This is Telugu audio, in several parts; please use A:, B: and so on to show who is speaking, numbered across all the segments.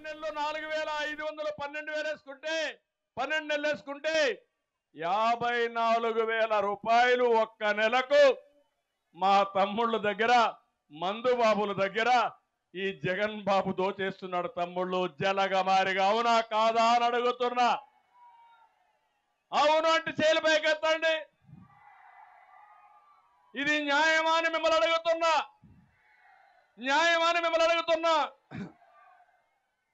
A: నెలలు 4,500 12,000 వేసుకుంటే 12 నెలలు వేసుకుంటే 54,000 రూపాయలు ఒక్క నెలకు మా తమ్ముళ్ళ దగ్గర మందుబాబుల దగ్గర ఈ జగన్ బాబు దోచేస్తున్నాడు. తమ్ముళ్ళు జలగమారిగా అవునా కాదా అని అడుగుతున్నా. అవును అంటే చేలు పైకెత్తండి. ఇది న్యాయమా అని మిమ్మల్ని అడుగుతున్నా. న్యాయమని మిమ్మల్ని అడుగుతున్నా.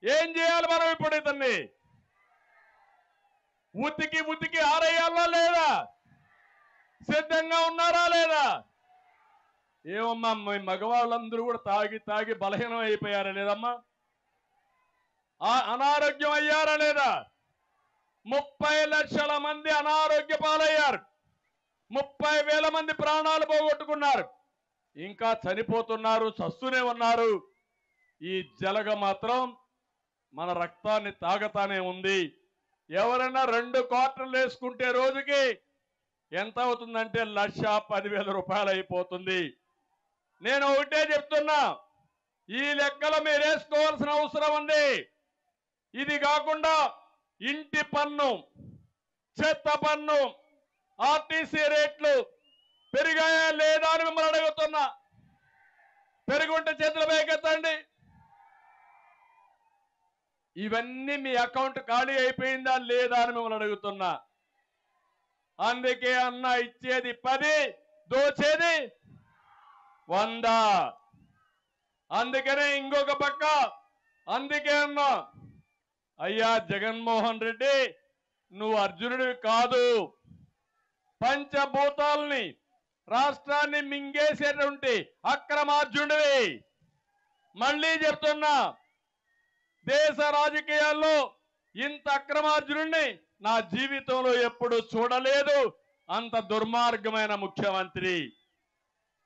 A: ఏం చేయాలి మనం ఇప్పుడు? ఇతన్ని ఉతికి ఆరేయాలా లేదా? సిద్ధంగా ఉన్నారా లేదా? ఏమమ్మా మీ మగవాళ్ళందరూ కూడా తాగి బలహీనం అయిపోయారా లేదమ్మా? అనారోగ్యం అయ్యారా లేదా? 30 లక్షల మంది అనారోగ్య పాలయ్యారు. 30,000 మంది ప్రాణాలు పోగొట్టుకున్నారు. ఇంకా చనిపోతున్నారు, చస్తూనే ఉన్నారు. ఈ జలగ మాత్రం మన రక్తాన్ని తాగతానే ఉంది. ఎవరైనా 2 క్వార్టర్లు వేసుకుంటే రోజుకి ఎంత అవుతుందంటే 1,10,000 రూపాయలు అయిపోతుంది. నేను ఒకటే చెప్తున్నా, ఈ లెక్కలు మీరు వేసుకోవాల్సిన అవసరం ఉంది. ఇది కాకుండా ఇంటి పన్ను, చెత్త పన్ను, ఆర్టీసీ రేట్లు పెరిగాయా లేదా అని మిమ్మల్ని అడుగుతున్నా. పెరుగుంటే చేతుల పైకెత్తండి. ఇవన్నీ మీ అకౌంట్ ఖాళీ అయిపోయిందా లేదా అని మిమ్మల్ని అడుగుతున్నా. అందుకే అన్న ఇచ్చేది 10, దోచేది 100. అందుకనే ఇంకొక పక్క అందుకే అన్నా, అయ్యా జగన్మోహన్ రెడ్డి నువ్వు అర్జునుడివి కాదు. పంచభూతాల్ని రాష్ట్రాన్ని మింగేసేటువంటి అక్రమార్జునుడివి. మళ్ళీ చెప్తున్నా, దేశ రాజకీయాల్లో ఇంత అక్రమార్జునుడిని నా జీవితంలో ఎప్పుడు చూడలేదు. అంత దుర్మార్గమైన ముఖ్యమంత్రి.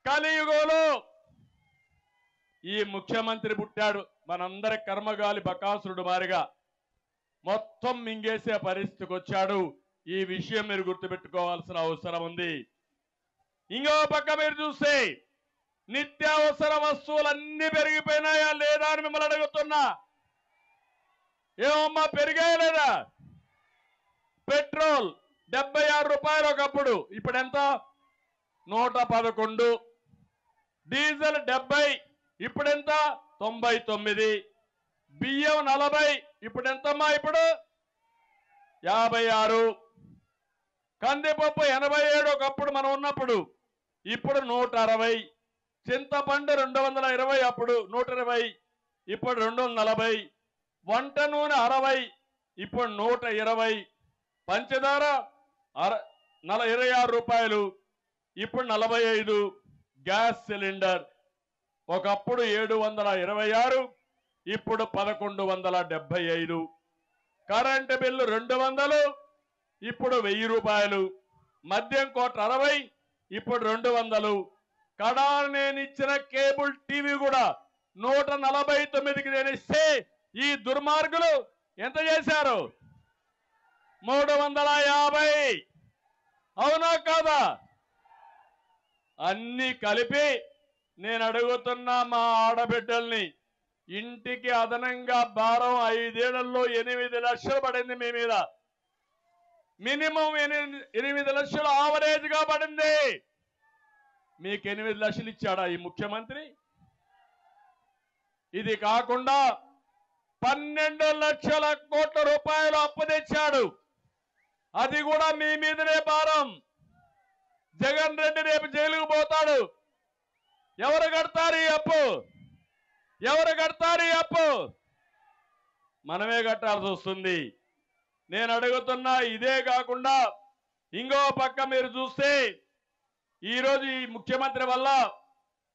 A: కలియుగంలో ఈ ముఖ్యమంత్రి పుట్టాడు. మనందరి కర్మగాలి బకాసురుడు మారిగా మొత్తం మింగేసే పరిస్థితికి వచ్చాడు. ఈ విషయం మీరు గుర్తుపెట్టుకోవాల్సిన అవసరం ఉంది. ఇంకో పక్క మీరు చూస్తే నిత్యావసర వస్తువులన్నీ పెరిగిపోయినాయా లేదా అని మిమ్మల్ని అడుగుతున్నా. ఏమమ్మా పెరిగాయా లేదా? పెట్రోల్ 76 రూపాయలు ఒకప్పుడు, ఇప్పుడు ఎంత? 111. డీజిల్ 70, ఇప్పుడెంత? 99. బియ్యం 40, ఇప్పుడు ఎంతమ్మా? ఇప్పుడు 56. కందిపప్పు 87 ఒకప్పుడు మనం ఉన్నప్పుడు, ఇప్పుడు 160. చింతపండు 220, అప్పుడు 120, ఇప్పుడు 240. వంట నూనె 60, ఇప్పుడు 120. పంచదార 26 రూపాయలు, ఇప్పుడు 45. గ్యాస్ సిలిండర్ ఒకప్పుడు 726, ఇప్పుడు 1175. కరెంటు బిల్లు 200, ఇప్పుడు 1000 రూపాయలు. మద్యం కోట 60, ఇప్పుడు 200. కడా నేను ఇచ్చిన కేబుల్ టీవీ కూడా 149కి నేను ఇస్తే ఈ దుర్మార్గులు ఎంత చేశారు? 350. అవునా కాదా? అన్ని కలిపి నేను అడుగుతున్నా మా ఆడబిడ్డల్ని, ఇంటికి అదనంగా భారం 5 ఏళ్లలో 8 లక్షలు పడింది మీ మీద. మినిమం 8 లక్షలు ఆవరేజ్ గా పడింది. మీకు 8 లక్షలు ఇచ్చాడా ఈ ముఖ్యమంత్రి? ఇది కాకుండా 12 లక్షల కోట్ల రూపాయలు అప్పు తెచ్చాడు. అది కూడా మీ మీదనే భారం. జగన్ రెడ్డి రేపు జైలుకు పోతాడు. ఎవరు కడతారు ఈ అప్పు? ఎవరు కడతారు ఈ అప్పు? మనమే కట్టాల్సి వస్తుంది. నేను అడుగుతున్నా. ఇదే కాకుండా ఇంకో పక్క మీరు చూస్తే ఈరోజు ఈ ముఖ్యమంత్రి వల్ల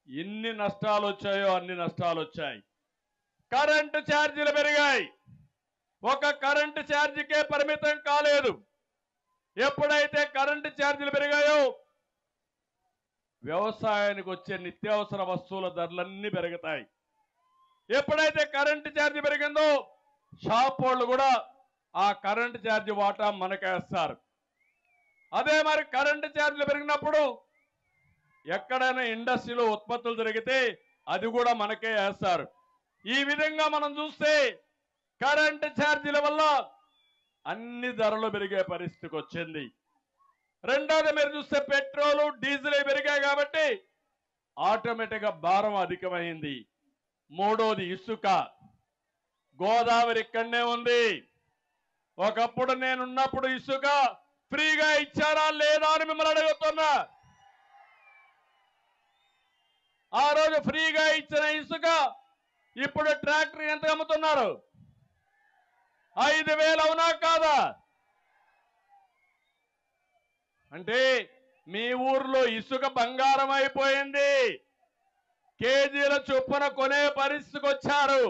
A: ఎన్ని నష్టాలు వచ్చాయో అన్ని నష్టాలు వచ్చాయి. కరెంటు ఛార్జీలు పెరిగాయి. ఒక కరెంటు ఛార్జీకే పరిమితం కాలేదు. ఎప్పుడైతే కరెంటు ఛార్జీలు పెరిగాయో వ్యవసాయానికి వచ్చే నిత్యావసర వస్తువుల ధరలన్నీ పెరుగుతాయి. ఎప్పుడైతే కరెంటు ఛార్జీ పెరిగిందో షాప్ వాళ్ళు కూడా ఆ కరెంటు ఛార్జీ వాటా మనకేస్తారు. అదే మరి కరెంటు ఛార్జీలు పెరిగినప్పుడు ఎక్కడైనా ఇండస్ట్రీలో ఉత్పత్తులు జరిగితే అది కూడా మనకే వేస్తారు. ఈ విధంగా మనం చూస్తే కరెంటు ఛార్జీల వల్ల అన్ని ధరలు పెరిగే పరిస్థితికి వచ్చింది. రెండోది మీరు చూస్తే పెట్రోలు డీజిల్ పెరిగాయి కాబట్టి ఆటోమేటిక్గా భారం అధికమైంది. మూడోది ఇసుక. గోదావరి ఇక్కడనే ఉంది. ఒకప్పుడు నేనున్నప్పుడు ఇసుక ఫ్రీగా ఇచ్చారా లేదా అని మిమ్మల్ని అడుగుతున్నా. ఆ రోజు ఫ్రీగా ఇచ్చిన ఇసుక ఇప్పుడు ట్రాక్టర్ ఎంత అమ్ముతున్నారు? 5,000 అవునా కాదా? అంటే మీ ఊర్లో ఇసుక బంగారం అయిపోయింది. కేజీల చొప్పున కొనే పరిస్థితికి వచ్చారు.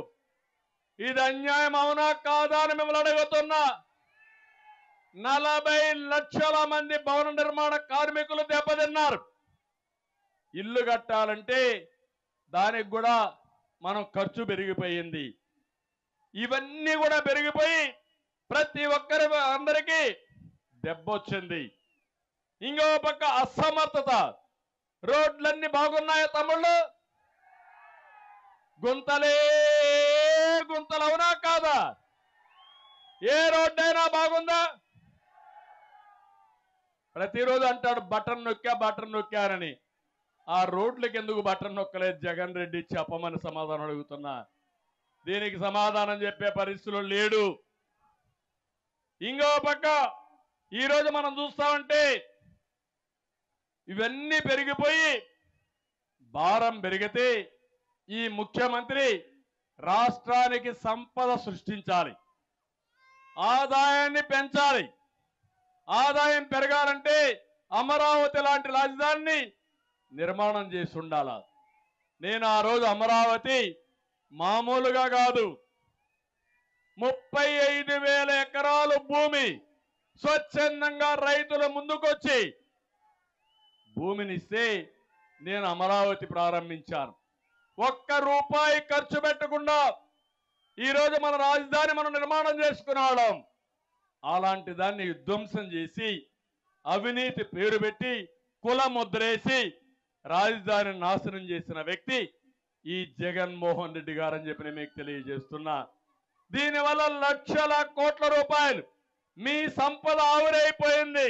A: ఇది అన్యాయం అవునా కాదా అని మిమ్మల్ని అడుగుతున్నా. 40 లక్షల మంది భవన నిర్మాణ కార్మికులు దెబ్బతిన్నారు. ఇల్లు కట్టాలంటే దానికి కూడా మనం ఖర్చు పెరిగిపోయింది. ఇవన్నీ కూడా పెరిగిపోయి ప్రతి ఒక్కరి అందరికీ దెబ్బొచ్చింది. ఇంకో పక్క అసమర్థత. రోడ్లన్నీ బాగున్నాయా తమ్ముళ్ళు? గుంతలే గుంతలు అవునా కాదా? ఏ రోడ్డైనా బాగుందా? ప్రతిరోజు అంటాడు బటన్ నొక్కానని. ఆ రోడ్లకి ఎందుకు బటన్ నొక్కలేదు జగన్ రెడ్డి? చెప్పమని సమాధానం అడుగుతున్నా. దీనికి సమాధానం చెప్పే పరిస్థితులు లేడు. ఇంకో పక్క ఈరోజు మనం చూస్తామంటే ఇవన్నీ పెరిగిపోయి భారం పెరిగితే ఈ ముఖ్యమంత్రి రాష్ట్రానికి సంపద సృష్టించాలి, ఆదాయాన్ని పెంచాలి. ఆదాయం పెరగాలంటే అమరావతి లాంటి రాజధానిని నిర్మాణం చేసి ఉండాల. నేను ఆ రోజు అమరావతి మామూలుగా కాదు, 35,000 ఎకరాలు భూమి స్వచ్ఛందంగా రైతుల ముందుకొచ్చి భూమినిస్తే నేను అమరావతి ప్రారంభించాను. ₹1 ఖర్చు పెట్టకుండా ఈరోజు మన రాజధాని మనం నిర్మాణం చేసుకున్నాం. అలాంటి దాన్ని విధ్వంసం చేసి అవినీతి పేరు పెట్టి కుల ముద్రేసి రాజధానిని నాశనం చేసిన వ్యక్తి ఈ జగన్మోహన్ రెడ్డి గారని చెప్పి నేను మీకు తెలియజేస్తున్నా. దీనివల్ల లక్షల కోట్ల రూపాయలు మీ సంపద ఆవిరైపోయింది.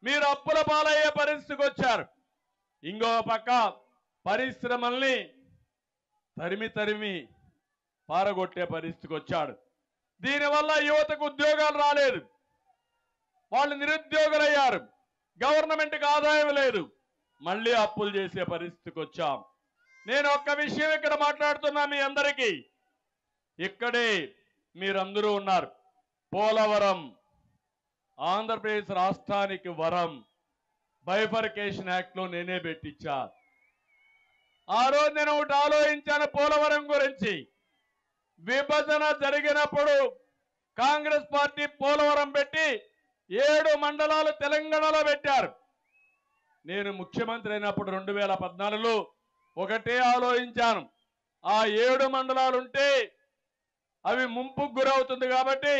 A: మీరు అప్పుల పాలయ్యే పరిస్థితికి వచ్చారు. ఇంకో పక్క పరిశ్రమల్ని తరిమి పారగొట్టే పరిస్థితికి వచ్చాడు. దీనివల్ల యువతకు ఉద్యోగాలు రాలేదు, వాళ్ళు నిరుద్యోగులయ్యారు, గవర్నమెంట్కి ఆదాయం లేదు, మళ్ళీ అప్పులు చేసే పరిస్థితికి వచ్చాం. నేను ఒక్క విషయం ఇక్కడ మాట్లాడుతున్నా మీ అందరికీ. ఇక్కడే మీరందరూ ఉన్నారు. పోలవరం ఆంధ్రప్రదేశ్ రాష్ట్రానికి వరం. బైఫర్కేషన్ యాక్ట్ లో నేనే పెట్టించా. ఆ రోజు నేను ఒకటి ఆలోచించాను పోలవరం గురించి. విభజన జరిగినప్పుడు కాంగ్రెస్ పార్టీ పోలవరం పెట్టి 7 మండలాలు తెలంగాణలో పెట్టారు. నేను ముఖ్యమంత్రి అయినప్పుడు 2014లో ఒకటే ఆలోచించాను, ఆ 7 మండలాలు ఉంటే అవి ముంపుకు గురవుతుంది కాబట్టి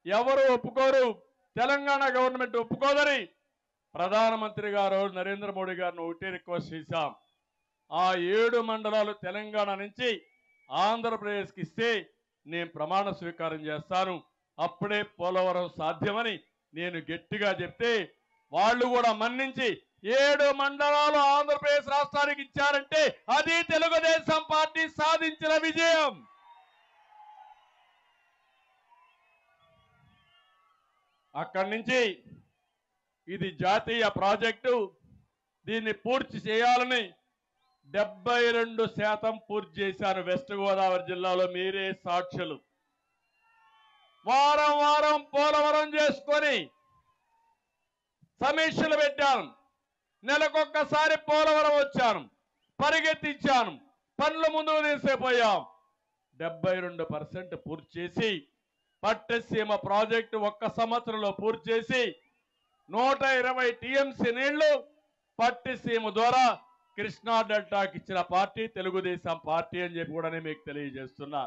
A: ఎవరు ఒప్పుకోరు, తెలంగాణ గవర్నమెంట్ ఒప్పుకోదని ప్రధానమంత్రి గారు నరేంద్ర మోడీ గారిని ఒకటే రిక్వెస్ట్ చేశాం. ఆ 7 మండలాలు తెలంగాణ నుంచి ఆంధ్రప్రదేశ్కి ఇస్తే నేను ప్రమాణ స్వీకారం చేస్తాను, అప్పుడే పోలవరం సాధ్యమని నేను గట్టిగా చెప్తే వాళ్ళు కూడా మన్నించి 7 మండలాలు ఆంధ్రప్రదేశ్ రాష్ట్రానికి ఇచ్చారంటే అది తెలుగుదేశం పార్టీ సాధించిన విజయం. అక్కడి నుంచి ఇది జాతీయ ప్రాజెక్టు, దీన్ని పూర్తి చేయాలని 72% పూర్తి చేశారు. వెస్ట్ గోదావరి జిల్లాలో మీరే సాక్షులు. వారం పోలవరం చేసుకొని సమీక్షలు పెట్టాను. నెలకొక్కసారి పోలవరం వచ్చాను, పరిగెత్తించాను, పనులు ముందుకు తీసుకుపోయాం. 72% పూర్తి చేసి పట్టసీమ ప్రాజెక్టు 1 సంవత్సరంలో పూర్తి చేసి 120 టీఎంసీ నీళ్లు పట్టిసీమ ద్వారా కృష్ణా డెల్టాకి ఇచ్చిన పార్టీ తెలుగుదేశం పార్టీ అని చెప్పి కూడా నేను మీకు తెలియజేస్తున్నా.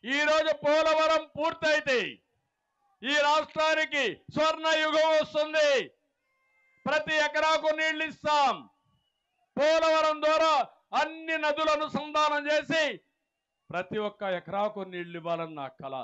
A: ఈరోజు పోలవరం పూర్తయితే ఈ రాష్ట్రానికి స్వర్ణ యుగం వస్తుంది. ప్రతి ఎకరాకు నీళ్లు ఇస్తాం. పోలవరం ద్వారా అన్ని నదులను అనుసంధానం చేసి ప్రతి ఒక్క ఎకరాకు నీళ్లు ఇవ్వాలని నా కల.